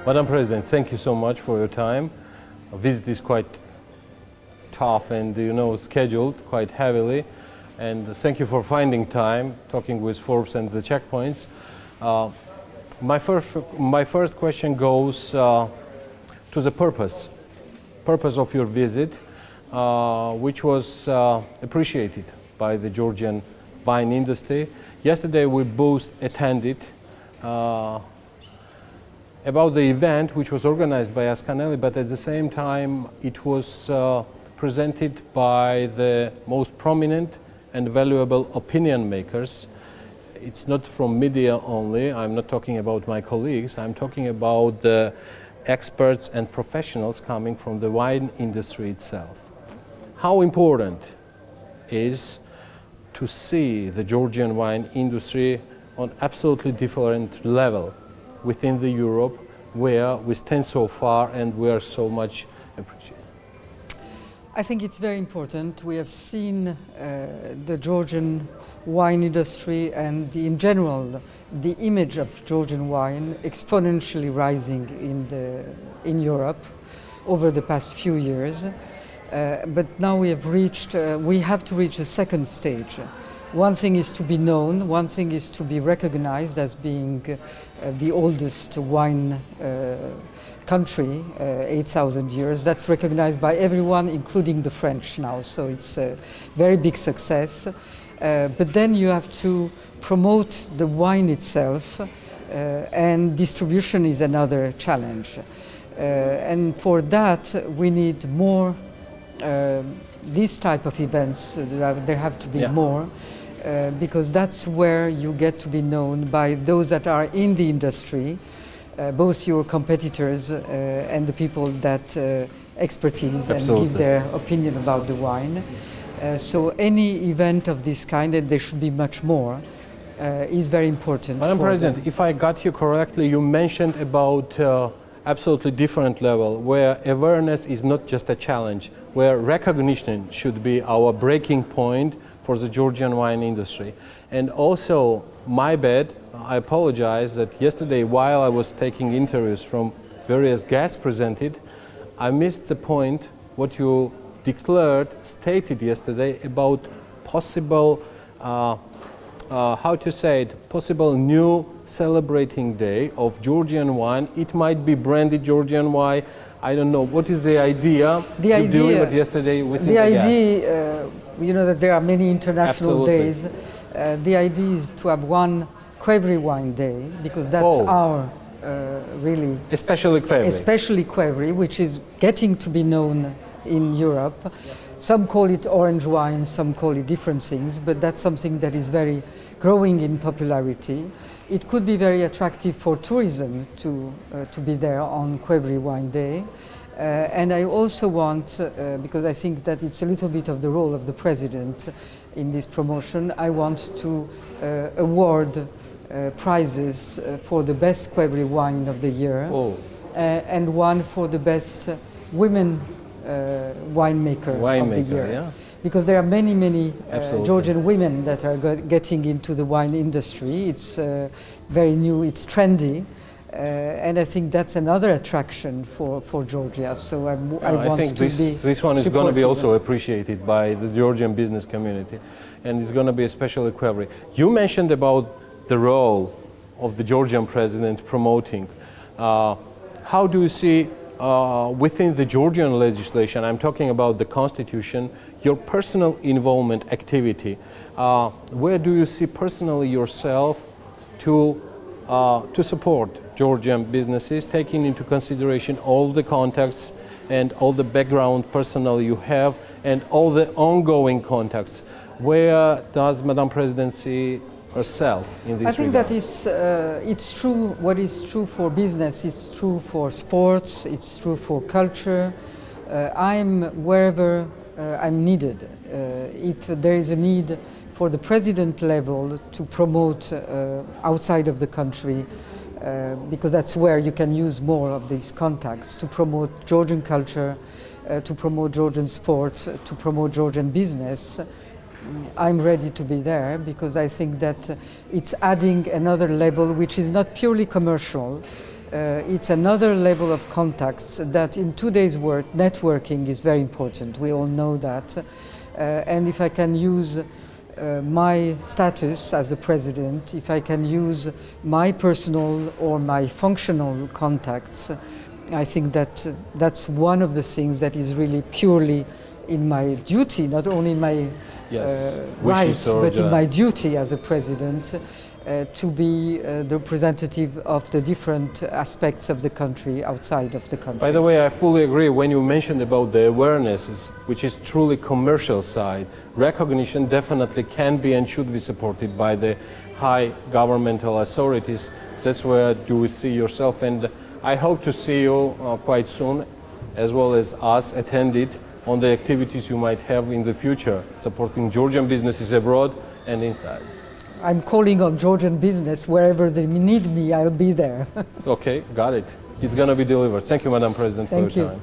Madam President, thank you so much for your time. A visit is quite tough and, scheduled quite heavily. And thank you for finding time, talking with Forbes and the checkpoints. My first question goes to the purpose of your visit, which was appreciated by the Georgian wine industry. Yesterday we both attended about the event which was organized by Ascanelli, but at the same time it was presented by the most prominent and valuable opinion makers. It's not from media only. I'm not talking about my colleagues. I'm talking about the experts and professionals coming from the wine industry itself. How important is to see the Georgian wine industry on absolutely different level within the Europe, where we stand so far and we are so much appreciated? I think it's very important. We have seen the Georgian wine industry and in general the image of Georgian wine exponentially rising in Europe over the past few years. But now we have to reach the second stage. One thing is to be known, one thing is to be recognized as being the oldest wine country, 8,000 years. That's recognized by everyone, including the French now, so it's a very big success. But then you have to promote the wine itself, and distribution is another challenge. And for that, we need more these type of events. There have to be more, because that's where you get to be known by those that are in the industry, both your competitors and the people that expertise and give their opinion about the wine. So any event of this kind, and there should be much more, is very important. Madam President, if I got you correctly, you mentioned about absolutely different level, where awareness is not just a challenge, where recognition should be our breaking point for the Georgian wine industry. And also, my bad, I apologize that yesterday while I was taking interviews from various guests presented, I missed the point what you stated yesterday about possible, possible new celebrating day of Georgian wine. It might be branded Georgian wine. I don't know. What is the idea? The idea delivered yesterday within the idea, that there are many international days. The idea is to have one Qvevri wine day, because that's our really... Especially Qvevri. Especially Qvevri, which is getting to be known in Europe. Some call it orange wine, some call it different things, but that's something that is very growing in popularity. It could be very attractive for tourism to be there on Qvevri Wine Day. And I also want, because I think that it's a little bit of the role of the President in this promotion, I want to award prizes for the best Qvevri wine of the year, and one for the best women winemaker of the year. Yeah. Because there are many Georgian women that are getting into the wine industry. It's very new, it's trendy, and I think that's another attraction for Georgia. So I think this one is going to be also appreciated by the Georgian business community, and it's going to be especially Qvevri. You mentioned about the role of the Georgian president promoting. How do you see within the Georgian legislation, I'm talking about the constitution, your personal involvement activity? Where do you see personally yourself to support Georgian businesses, taking into consideration all the contacts and all the background personnel you have and all the ongoing contacts? Where does Madam President see herself in this regard? I think that it's true. What is true for business is true for sports, it's true for culture. I'm wherever I'm needed. If there is a need for the president level to promote outside of the country, because that's where you can use more of these contacts to promote Georgian culture, to promote Georgian sports, to promote Georgian business, I'm ready to be there, because I think that it's adding another level which is not purely commercial, it's another level of contacts that in today's world, networking is very important. We all know that. And if I can use my status as a president, if I can use my personal or my functional contacts, I think that that's one of the things that is really purely in my duty, not only in my rights, but in my duty as a president, to be the representative of the different aspects of the country outside of the country. By the way, I fully agree when you mentioned about the awareness, which is truly commercial side. Recognition definitely can be and should be supported by the high governmental authorities. That's where do we see yourself, and I hope to see you quite soon, as well as us attended on the activities you might have in the future, supporting Georgian businesses abroad and inside. I'm calling on Georgian business wherever they need me, I'll be there. Okay, got it. It's going to be delivered. Thank you, Madam President, for your time.